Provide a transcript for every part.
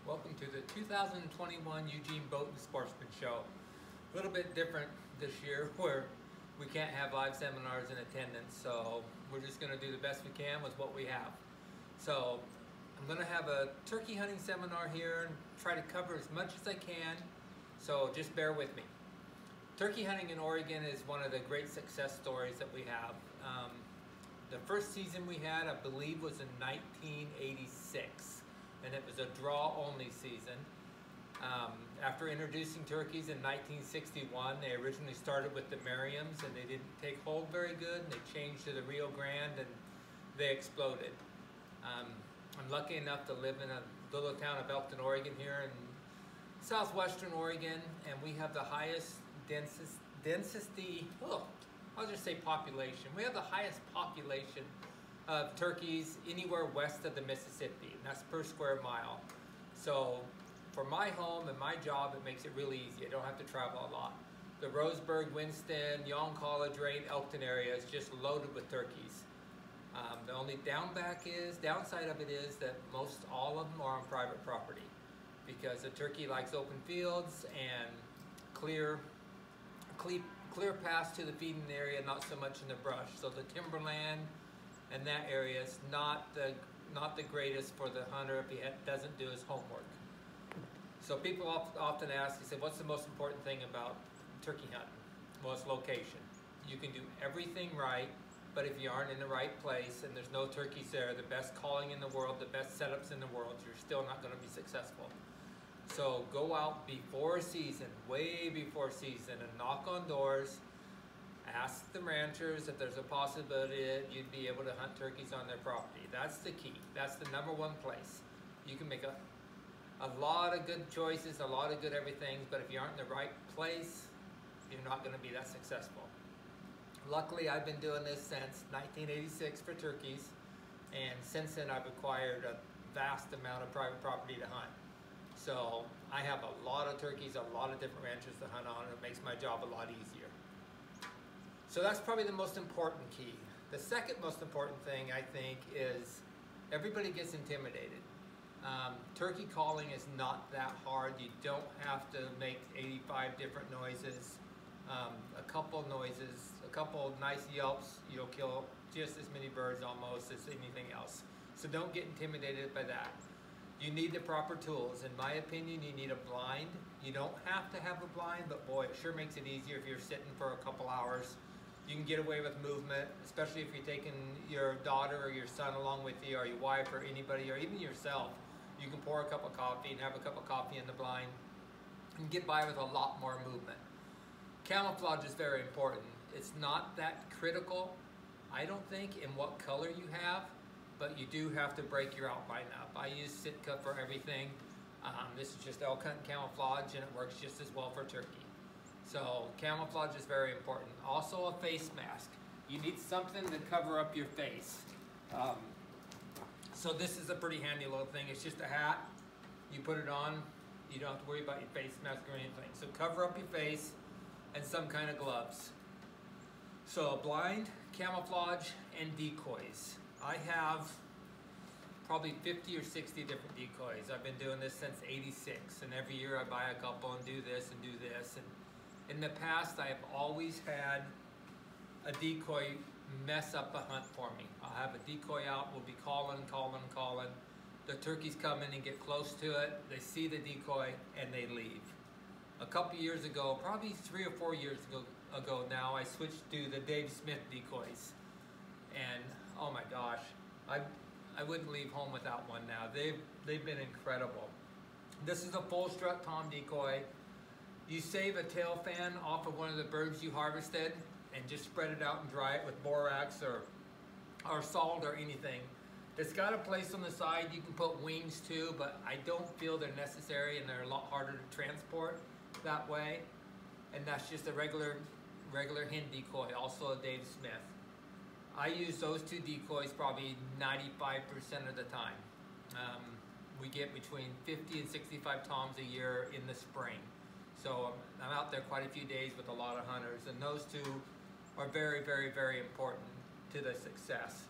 Welcome to the 2021 Eugene Boat and Sportsman Show. A little bit different this year where we can't have live seminars in attendance, so we're just going to do the best we can with what we have. So I'm going to have a turkey hunting seminar here and try to cover as much as I can, so just bear with me. Turkey hunting in Oregon is one of the great success stories that we have. The first season we had, I believe, was in 1986, and it was a draw-only season. After introducing turkeys in 1961, they originally started with the Merriams, and they didn't take hold very good, and they changed to the Rio Grande, and they exploded. I'm lucky enough to live in a little town of Elkton, Oregon here in southwestern Oregon, and we have the highest density, I'll just say population. We have the highest population of turkeys anywhere west of the Mississippi, and that's per square mile. So for my home and my job, it makes it really easy. I don't have to travel a lot. The Roseburg, Winston, Young College, Rain, Elkton area is just loaded with turkeys. The only downside of it is that most all of them are on private property, because the turkey likes open fields and clear paths to the feeding area, not so much in the brush. So the timberland and that area is not the greatest for the hunter if he doesn't do his homework. So people often ask, they say, what's the most important thing about turkey hunting? Well, it's location. You can do everything right, but if you aren't in the right place and there's no turkeys there, the best calling in the world, the best setups in the world, you're still not going to be successful. So go out before season, way before season, and knock on doors. Ask the ranchers if there's a possibility that you'd be able to hunt turkeys on their property. That's the key. That's the #1 place. You can make a lot of good choices, a lot of good everything, but if you aren't in the right place, you're not going to be that successful. Luckily, I've been doing this since 1986 for turkeys, and since then I've acquired a vast amount of private property to hunt. So I have a lot of turkeys, a lot of different ranches to hunt on, and it makes my job a lot easier. So that's probably the most important key. The second most important thing, I think, is everybody gets intimidated. Turkey calling is not that hard. You don't have to make 85 different noises. A couple noises, a couple nice yelps, you'll kill just as many birds almost as anything else. So don't get intimidated by that. You need the proper tools. In my opinion, you need a blind. You don't have to have a blind, but boy, it sure makes it easier if you're sitting for a couple hours. You can get away with movement, especially if you're taking your daughter or your son along with you, or your wife or anybody, or even yourself. You can pour a cup of coffee and have a cup of coffee in the blind and get by with a lot more movement. Camouflage is very important. It's not that critical, I don't think, in what color you have, but you do have to break your outline up. I use Sitka for everything. This is just elk hunt camouflage, and it works just as well for turkey. So camouflage is very important. Also a face mask. You need something to cover up your face. So this is a pretty handy little thing. It's just a hat. You put it on. You don't have to worry about your face mask or anything. So cover up your face and some kind of gloves. So blind, camouflage, and decoys. I have probably 50 or 60 different decoys. I've been doing this since '86, and every year I buy a couple and do this and do this. And in the past, I have always had a decoy mess up a hunt for me. I'll have a decoy out, we'll be calling. The turkeys come in and get close to it, they see the decoy, and they leave. A couple years ago, probably 3 or 4 years ago now, I switched to the Dave Smith decoys. And oh my gosh, I wouldn't leave home without one now. They've been incredible. This is a full strut tom decoy. You save a tail fan off of one of the birds you harvested and just spread it out and dry it with borax or salt or anything. It's got a place on the side. You can put wings too, but I don't feel they're necessary, and they're a lot harder to transport that way. And that's just a regular hen decoy, also a Dave Smith. I use those two decoys probably 95% of the time. We get between 50 and 65 toms a year in the spring. So I'm out there quite a few days with a lot of hunters, and those two are very, very, very important to the success.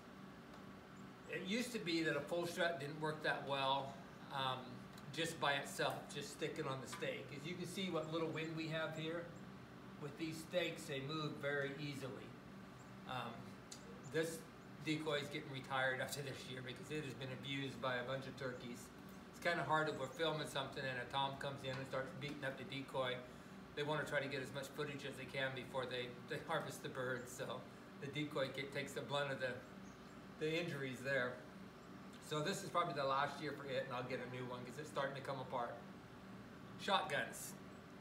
It used to be that a full strut didn't work that well. just by itself, just sticking on the stake. As you can see what little wind we have here, with these stakes, they move very easily. This decoy is getting retired after this year because it has been abused by a bunch of turkeys. It's kind of hard if we're filming something and a tom comes in and starts beating up the decoy. They want to try to get as much footage as they can before they harvest the birds. So the decoy takes the blunt of the injuries there. So this is probably the last year for it, and I'll get a new one because it's starting to come apart. Shotguns.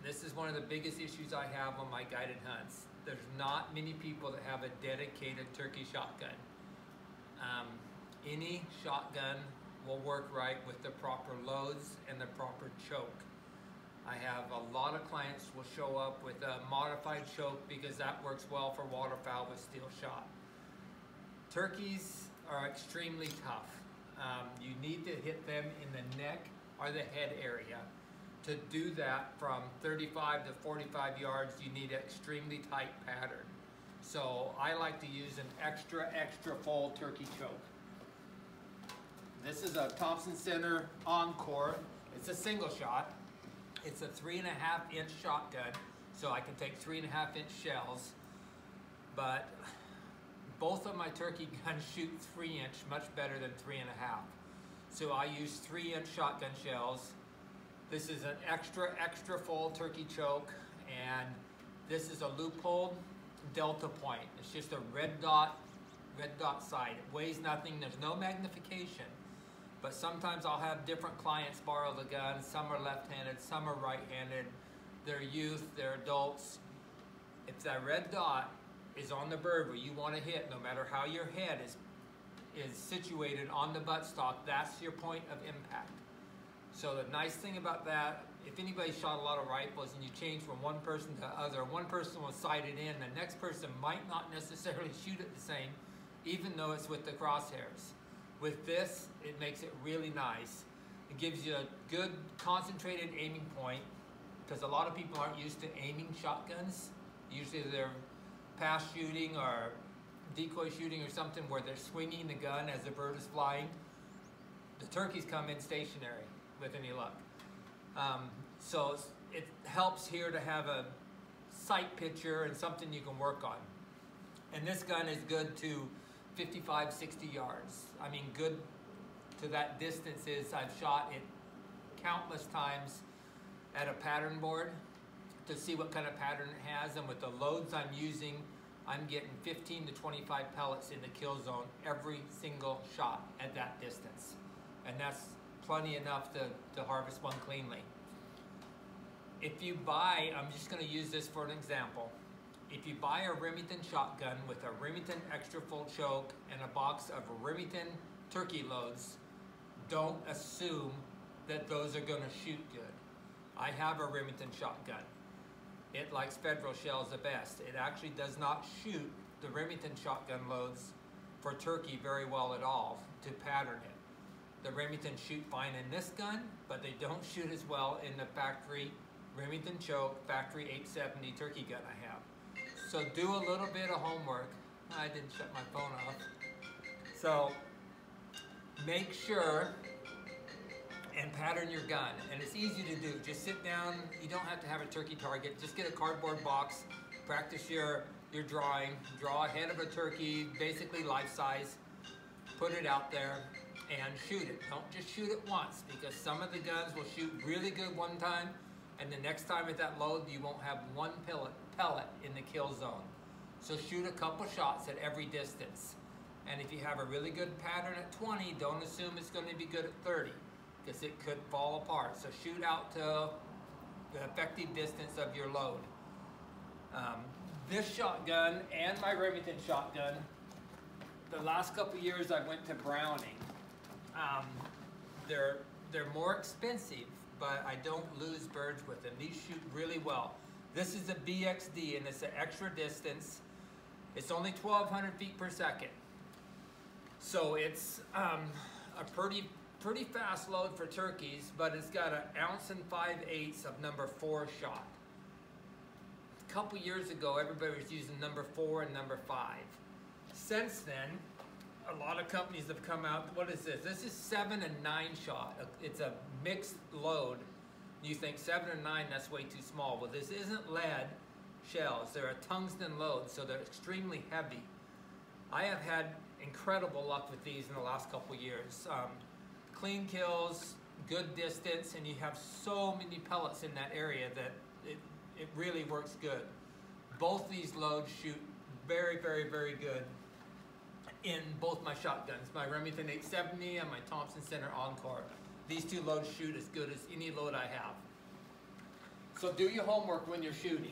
This is one of the biggest issues I have on my guided hunts. There's not many people that have a dedicated turkey shotgun. Any shotgun will work right with the proper loads and the proper choke. I have a lot of clients will show up with a modified choke because that works well for waterfowl with steel shot. Turkeys are extremely tough. You need to hit them in the neck or the head area. To do that from 35 to 45 yards, you need an extremely tight pattern. So I like to use an extra full turkey choke. This is a Thompson Center Encore. It's a single shot. It's a 3.5 inch shotgun, so I can take 3.5 inch shells. But both of my turkey guns shoot 3 inch much better than 3.5. So I use 3 inch shotgun shells. This is an extra full turkey choke, and this is a loophole delta point. It's just a red dot sight. It weighs nothing. There's no magnification. But sometimes I'll have different clients borrow the gun. Some are left-handed, some are right-handed. They're youth, they're adults. If that red dot is on the bird where you want to hit, no matter how your head is situated on the buttstock, that's your point of impact. So the nice thing about that, if anybody shot a lot of rifles and you change from one person to the other, one person will sight it in, the next person might not necessarily shoot it the same, even though it's with the crosshairs. With this, it makes it really nice. It gives you a good concentrated aiming point, because a lot of people aren't used to aiming shotguns. Usually they're pass shooting or decoy shooting or something where they're swinging the gun as the bird is flying. The turkeys come in stationary with any luck. So it helps here to have a sight picture and something you can work on. And this gun is good to 55, 60 yards. I mean, good to that distance is I've shot it countless times at a pattern board to see what kind of pattern it has, and with the loads I'm using, I'm getting 15 to 25 pellets in the kill zone every single shot at that distance. And that's plenty enough to harvest one cleanly. If you buy, I'm just gonna use this for an example. If you buy a Remington shotgun with a Remington extra full choke and a box of Remington turkey loads, don't assume that those are gonna shoot good. I have a Remington shotgun. It likes federal shells the best. It actually does not shoot the Remington shotgun loads for turkey very well at all to pattern it. The Remington shoot fine in this gun, but they don't shoot as well in the factory Remington choke factory 870 turkey gun I have. So do a little bit of homework. I didn't shut my phone off. So make sure and pattern your gun. And it's easy to do. Just sit down. You don't have to have a turkey target. Just get a cardboard box. Practice your drawing. Draw a head of a turkey, basically life size. Put it out there and shoot it. Don't just shoot it once, because some of the guns will shoot really good one time, and the next time at that load you won't have one pellet in the kill zone. So shoot a couple shots at every distance. And if you have a really good pattern at 20, don't assume it's going to be good at 30, because it could fall apart. So shoot out to the effective distance of your load. This shotgun and my Remington shotgun, the last couple years I went to Browning. They're more expensive, but I don't lose birds with them. These shoot really well. This is a BXD, and it's an extra distance. It's only 1,200 feet per second. So it's a pretty fast load for turkeys, but it's got 1 ounce and 5/8 of number 4 shot. A couple years ago, everybody was using number 4 and number 5. Since then, a lot of companies have come out. What is this? This is 7 and 9 shot. It's a mixed load. You think 7 and 9, that's way too small. Well, this isn't lead shells. They're a tungsten load, so they're extremely heavy. I have had incredible luck with these in the last couple years. Clean kills, good distance, and you have so many pellets in that area that it really works good. Both these loads shoot very, very, very good in both my shotguns, my Remington 870 and my Thompson Center Encore. These two loads shoot as good as any load I have. So do your homework when you're shooting.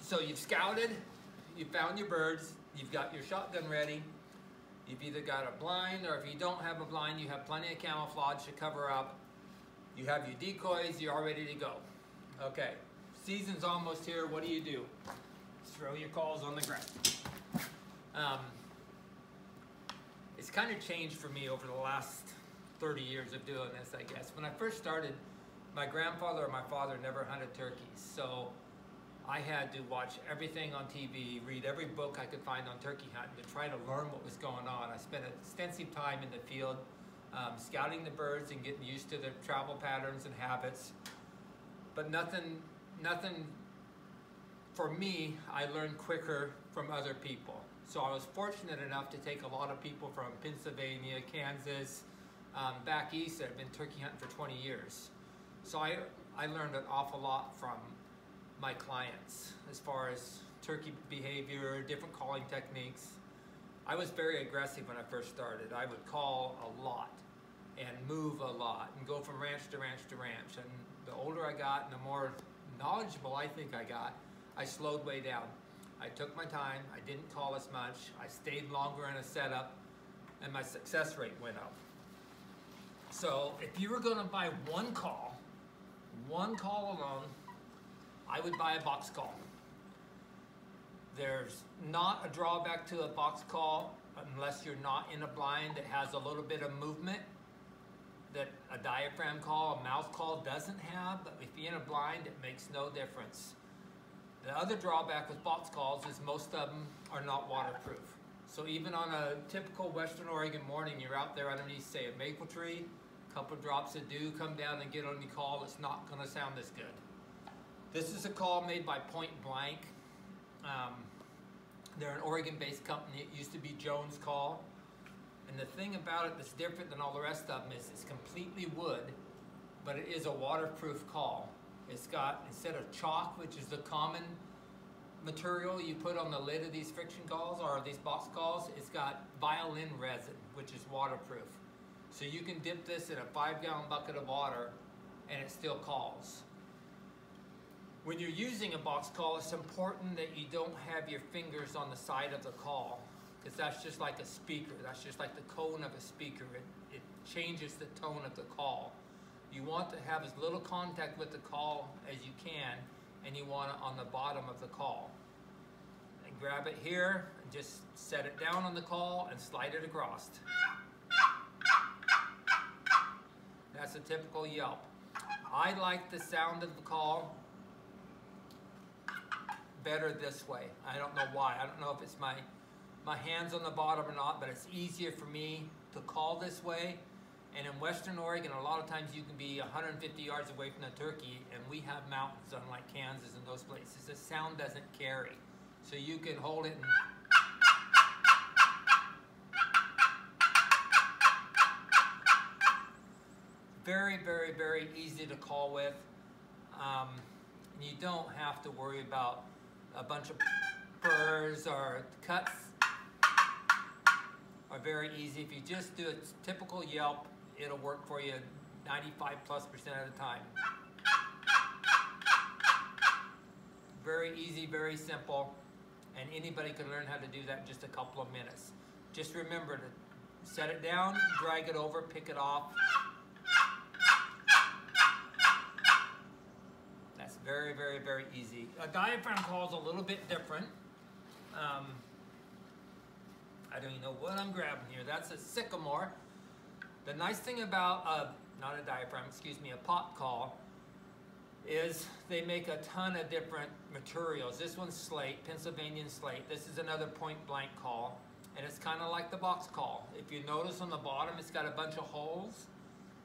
So you've scouted, you've found your birds, you've got your shotgun ready. You've either got a blind, or if you don't have a blind, you have plenty of camouflage to cover up. You have your decoys, you're all ready to go. Okay, season's almost here. What do? Just throw your calls on the ground. It's kind of changed for me over the last 30 years of doing this, I guess. When I first started, my grandfather or my father never hunted turkeys, so I had to watch everything on TV, read every book I could find on turkey hunting to try to learn what was going on. I spent extensive time in the field scouting the birds and getting used to their travel patterns and habits. But nothing for me, I learned quicker from other people. So I was fortunate enough to take a lot of people from Pennsylvania, Kansas, back east that have been turkey hunting for 20 years. So I learned an awful lot from my clients as far as turkey behavior, different calling techniques. I was very aggressive when I first started. I would call a lot and move a lot and go from ranch to ranch to ranch. And the older I got and the more knowledgeable I think I got, I slowed way down. I took my time, I didn't call as much, I stayed longer in a setup, and my success rate went up. So if you were gonna buy one call alone, I would buy a box call. There's not a drawback to a box call unless you're not in a blind that has a little bit of movement that a diaphragm call, a mouth call doesn't have, but if you're in a blind, it makes no difference. The other drawback with box calls is most of them are not waterproof. So even on a typical Western Oregon morning, you're out there underneath, say, a maple tree, a couple drops of dew come down and get on your call, it's not gonna sound as good. This is a call made by Point Blank. They're an Oregon-based company. It used to be Jones Call. And the thing about it that's different than all the rest of them is it's completely wood, but it is a waterproof call. It's got, instead of chalk, which is the common material you put on the lid of these friction calls or these box calls, it's got violin resin, which is waterproof. So you can dip this in a 5-gallon bucket of water and it still calls. When you're using a box call, it's important that you don't have your fingers on the side of the call, because that's just like a speaker. That's just like the cone of a speaker. It changes the tone of the call. You want to have as little contact with the call as you can, and you want it on the bottom of the call. And grab it here, and just set it down on the call and slide it across. That's a typical Yelp. I like the sound of the call better this way. I don't know why. I don't know if it's my hands on the bottom or not, but it's easier for me to call this way. And in Western Oregon, a lot of times you can be 150 yards away from the turkey, and we have mountains unlike Kansas and those places. The sound doesn't carry. So you can hold it and very, very, very easy to call with. You don't have to worry about a bunch of burrs or cuts. Are very easy. If you just do a typical Yelp, it'll work for you 95+% of the time. Very easy, very simple, and anybody can learn how to do that in just a couple of minutes. Just remember to set it down, drag it over, pick it off. That's very, very, very easy. A diaphragm call is a little bit different. I don't even know what I'm grabbing here. That's a sycamore. The nice thing about not a diaphragm, excuse me, a pop call, is they make a ton of different materials. This one's slate, Pennsylvania slate. This is another point blank call, and it's kind of like the box call. If you notice on the bottom, it's got a bunch of holes.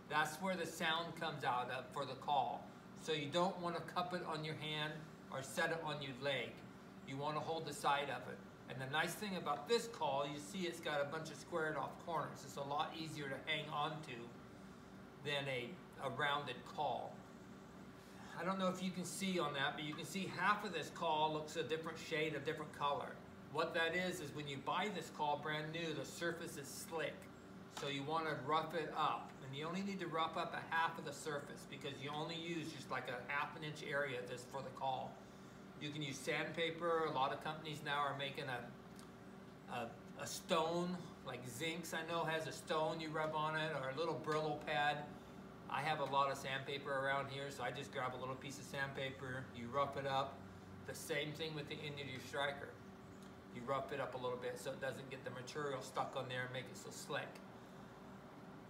That's where the sound comes out of for the call. So you don't want to cup it on your hand or set it on your leg. You want to hold the side of it. And the nice thing about this call, you see it's got a bunch of squared off corners. It's a lot easier to hang on to than a rounded call. I don't know if you can see on that, but you can see half of this call looks a different shade, a different color. What that is when you buy this call brand new, the surface is slick. So you want to rough it up. And you only need to rough up a half of the surface because you only use just like a ½ inch area this for the call. You can use sandpaper. A lot of companies now are making a stone, like Zincs I know has a stone you rub on it, or a little Brillo pad. I have a lot of sandpaper around here, so I just grab a little piece of sandpaper, you rough it up. The same thing with the end of your striker. You rough it up a little bit so it doesn't get the material stuck on there and make it so slick.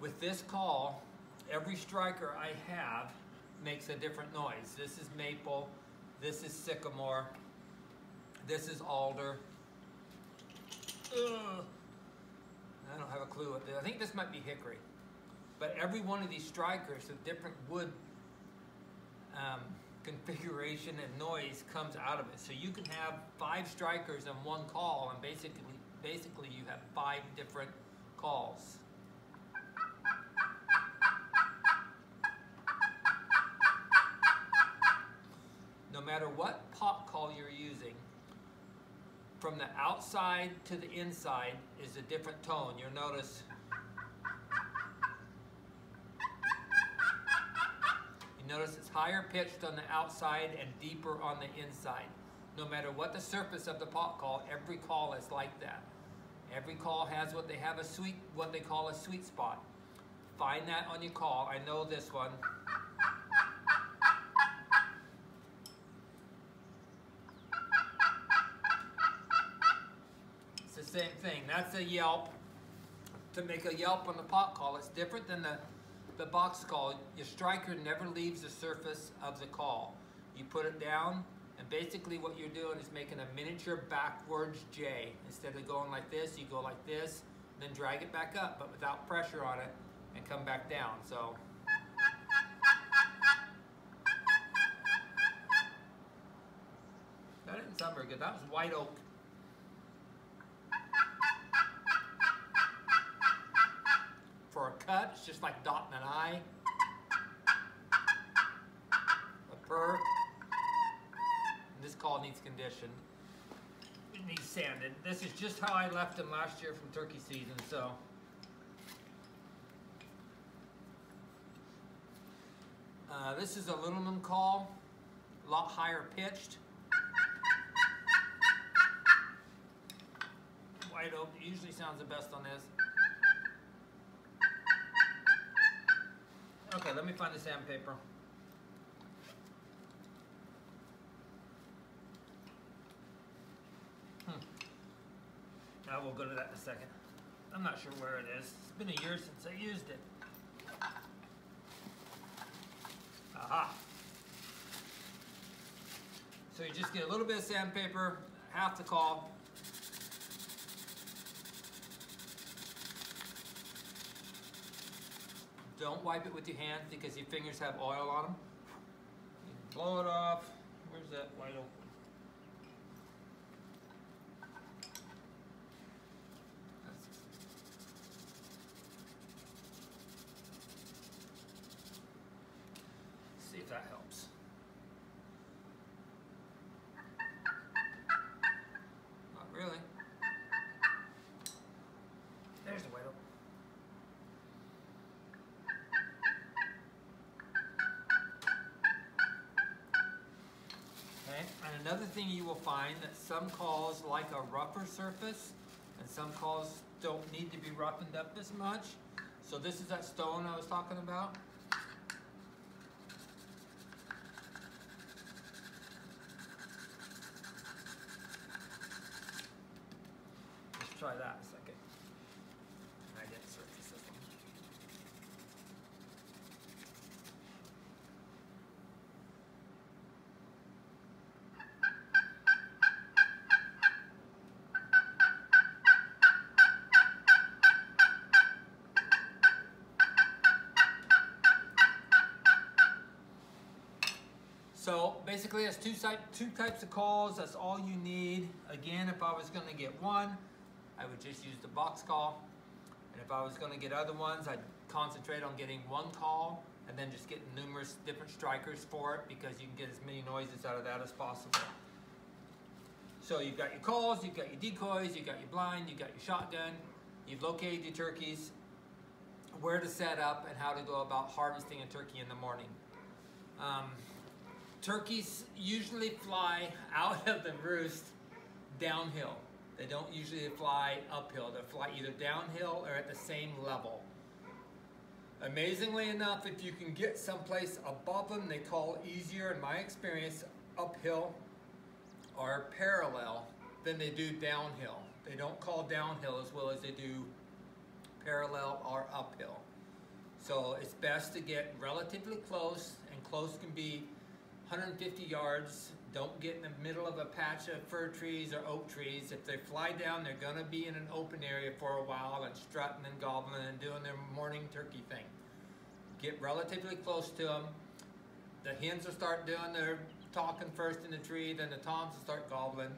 With this call, every striker I have makes a different noise. This is maple, this is sycamore, this is alder. Ugh. I don't have a clue what this is. I think this might be hickory. But every one of these strikers, a different wood configuration and noise comes out of it. So you can have 5 strikers in one call, and basically you have 5 different calls. No matter what pot call you're using, from the outside to the inside is a different tone. You'll notice. Notice it's higher pitched on the outside and deeper on the inside. No matter what the surface of the pot call, every call is like that. Every call has what they call a sweet spot. Find that on your call. I know this one. It's the same thing. That's a Yelp. To make a Yelp on the pot call, it's different than the box call. Your striker never leaves the surface of the call. You put it down, and basically what you're doing is making a miniature backwards J. Instead of going like this, you go like this, and then drag it back up, but without pressure on it, and come back down. So that didn't sound very good. That was white oak. For a cut, it's just like dotting an I. A purr. And this call needs conditioned. It needs sanded. This is just how I left him last year from turkey season, so. This is a aluminum call, a lot higher pitched. White oak usually sounds the best on this. Okay, let me find the sandpaper. I will go to that in a second. I'm not sure where it is. It's been a year since I used it. Aha. So you just get a little bit of sandpaper, half the call. Don't wipe it with your hands because your fingers have oil on them. You blow it off. Where's that white oak? See if that helps. Not really. There's the white oak. And another thing you will find that some calls like a rougher surface, and some calls don't need to be roughened up as much. So this is that stone I was talking about. Let's try that a second. I didn't surface this one. basically has two types of calls. That's all you need. Again, if I was going to get one, I would just use the box call. And if I was going to get other ones, I'd concentrate on getting one call and then just getting numerous different strikers for it, because you can get as many noises out of that as possible. So you've got your calls, you've got your decoys, you've got your blind, you've got your shotgun, you've located your turkeys, where to set up, and how to go about harvesting a turkey in the morning. Turkeys usually fly out of the roost downhill. They don't usually fly uphill. They fly either downhill or at the same level. Amazingly enough, if you can get someplace above them, they call easier, in my experience, uphill or parallel than they do downhill. They don't call downhill as well as they do parallel or uphill. So it's best to get relatively close, and close can be 150 yards. Don't get in the middle of a patch of fir trees or oak trees. If they fly down, they're gonna be in an open area for a while and strutting and gobbling and doing their morning turkey thing. Get relatively close to them. The hens will start doing their talking first in the tree, then the toms will start gobbling.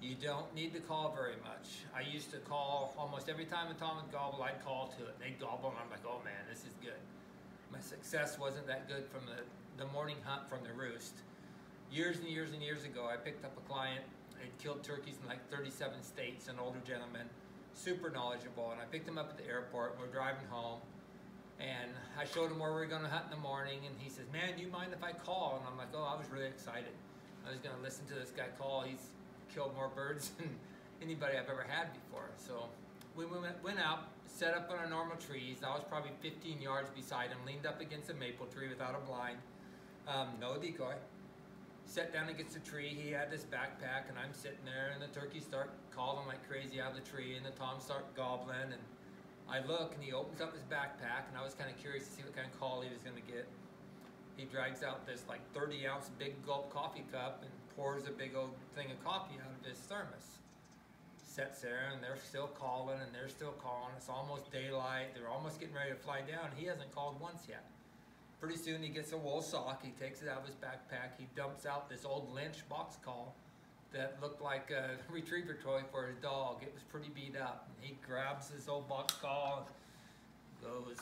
You don't need to call very much. I used to call almost every time a tom would gobble, I'd call to it. They'd gobble and I'm like, oh man, this is good. My success wasn't that good from the morning hunt from the roost. Years and years and years ago, I picked up a client. He'd killed turkeys in like 37 states, an older gentleman, super knowledgeable. And I picked him up at the airport, and we're driving home. And I showed him where we were gonna hunt in the morning, and he says, man, do you mind if I call? And I'm like, oh, I was really excited. I was gonna listen to this guy call. He's killed more birds than anybody I've ever had before. So we went out, set up on our normal trees. I was probably 15 yards beside him, leaned up against a maple tree without a blind, no decoy. Sat down against a tree. He had this backpack, and I'm sitting there, and the turkeys start calling like crazy out of the tree, and the toms start gobbling, and I look, and he opens up his backpack, and I was kind of curious to see what kind of call he was going to get. He drags out this like 30-ounce big gulp coffee cup and pours a big old thing of coffee out of his thermos. Sits there, and they're still calling, and they're still calling. It's almost daylight. They're almost getting ready to fly down. He hasn't called once yet. Pretty soon he gets a wool sock. He takes it out of his backpack. He dumps out this old Lynch box call that looked like a retriever toy for his dog. It was pretty beat up. And he grabs his old box call, goes.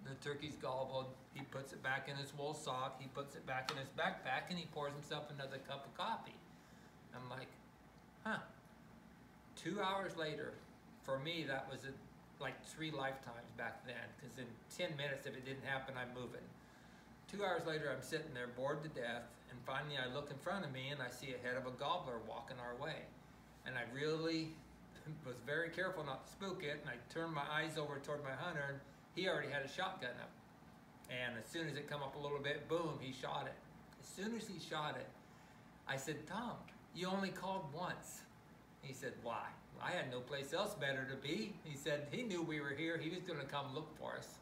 The turkey's gobbled. He puts it back in his wool sock. He puts it back in his backpack, and he pours himself another cup of coffee. I'm like, huh. 2 hours later, for me, that was like 3 lifetimes back then, because in 10 minutes, if it didn't happen, I'm moving. 2 hours later, I'm sitting there bored to death, and finally I look in front of me and I see a head of a gobbler walking our way. And I really was very careful not to spook it, and I turned my eyes over toward my hunter, and he already had a shotgun up. And as soon as it come up a little bit, boom, he shot it. As soon as he shot it, I said, Tom, you only called once. He said, why? I had no place else better to be. He said he knew we were here. He was going to come look for us.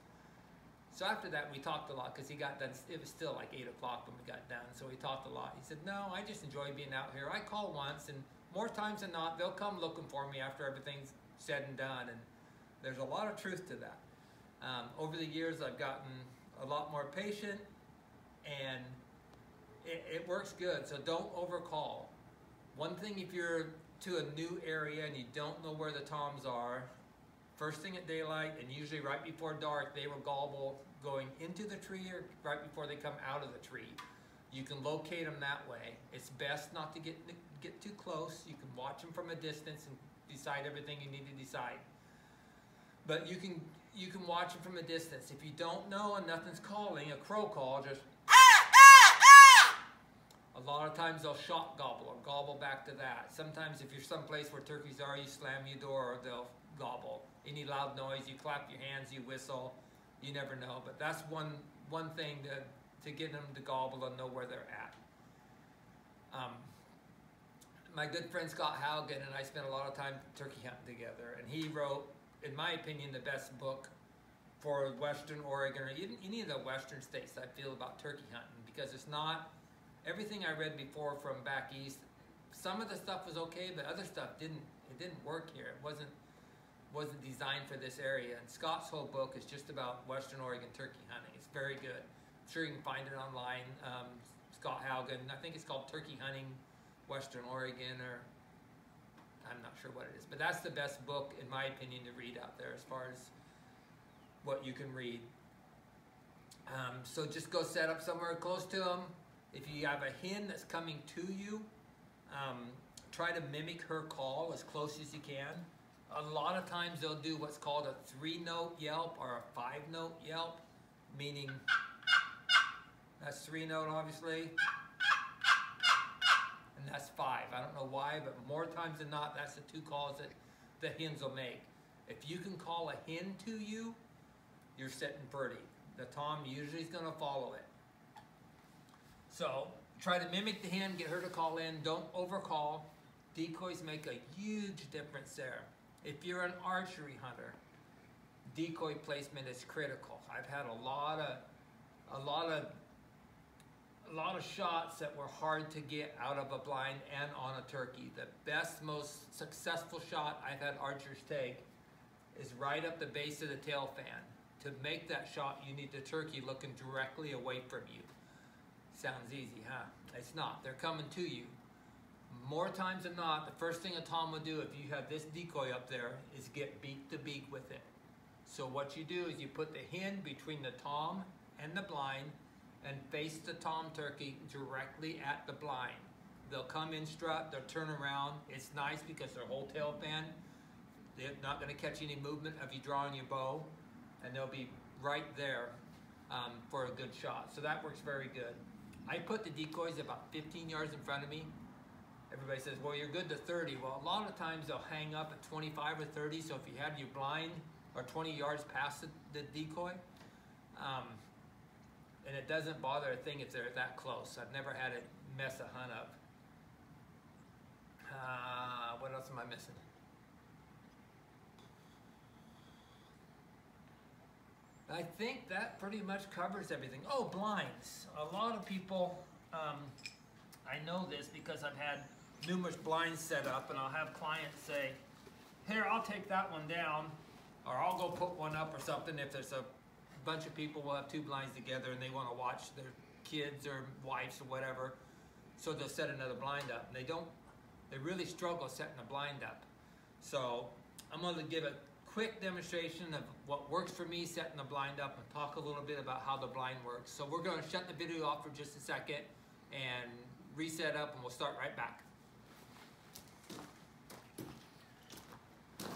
So after that, we talked a lot, because he got done. It was still like 8 o'clock when we got done, so we talked a lot. He said, no, I just enjoy being out here. I call once, and more times than not, they'll come looking for me after everything's said and done, and there's a lot of truth to that. Over the years, I've gotten a lot more patient, and it works good, so don't overcall. One thing, if you're to a new area and you don't know where the toms are, first thing at daylight and usually right before dark, they will gobble going into the tree or right before they come out of the tree. You can locate them that way. It's best not to get too close. You can watch them from a distance and decide everything you need to decide. But you can watch them from a distance. If you don't know and nothing's calling, a crow call, just a lot of times they'll shot gobble or gobble back to that. Sometimes if you're someplace where turkeys are, you slam your door, or they'll gobble. Any loud noise, you clap your hands, you whistle. You never know. But that's one thing to get them to gobble and know where they're at. My good friend Scott Haugen and I spent a lot of time turkey hunting together, and he wrote, in my opinion, the best book for Western Oregon or even any of the Western states, I feel, about turkey hunting, because it's not everything I read before from back east. Some of the stuff was okay, but other stuff didn't work here. It wasn't designed for this area. And Scott's whole book is just about Western Oregon turkey hunting. It's very good. sure you can find it online. Scott Haugen, I think it's called Turkey Hunting, Western Oregon, or I'm not sure what it is. But that's the best book, in my opinion, to read out there as far as what you can read. So just go set up somewhere close to them. If you have a hen that's coming to you, try to mimic her call as close as you can. A lot of times they'll do what's called a 3-note yelp or a 5-note yelp, meaning that's 3-note obviously, and that's 5. I don't know why, but more times than not, that's the 2 calls that the hens will make. If you can call a hen to you, you're sitting pretty. The tom usually is going to follow it. So try to mimic the hen, get her to call in. Don't overcall. Decoys make a huge difference there. If you're an archery hunter, decoy placement is critical. I've had a lot of shots that were hard to get out of a blind and on a turkey. The best, most successful shot I've had archers take is right up the base of the tail fan. To make that shot, you need the turkey looking directly away from you. Sounds easy, huh? It's not. They're coming to you. More times than not, the first thing a tom will do if you have this decoy up there is get beak to beak with it. So what you do is you put the hen between the tom and the blind and face the tom turkey directly at the blind. They'll come in strut, they'll turn around. It's nice because their whole tail fan, they're not going to catch any movement of you drawing your bow, and they'll be right there for a good shot. So that works very good. I put the decoys about 15 yards in front of me. Everybody says, well, you're good to 30. Well, a lot of times they'll hang up at 25 or 30, so if you have your blind or 20 yards past the decoy, and it doesn't bother a thing if they're that close. I've never had it mess a hunt up. What else am I missing? I think that pretty much covers everything. Oh, blinds. A lot of people, I know this because I've had numerous blinds set up, and I'll have clients say, here, I'll take that one down, or I'll go put one up or something. If there's a bunch of people, will have 2 blinds together and they want to watch their kids or wives or whatever, so they'll set another blind up. And they really struggle setting a blind up. So I'm going to give a quick demonstration of what works for me setting the blind up and talk a little bit about how the blind works. So we're going to shut the video off for just a second and reset up, and we'll start right back.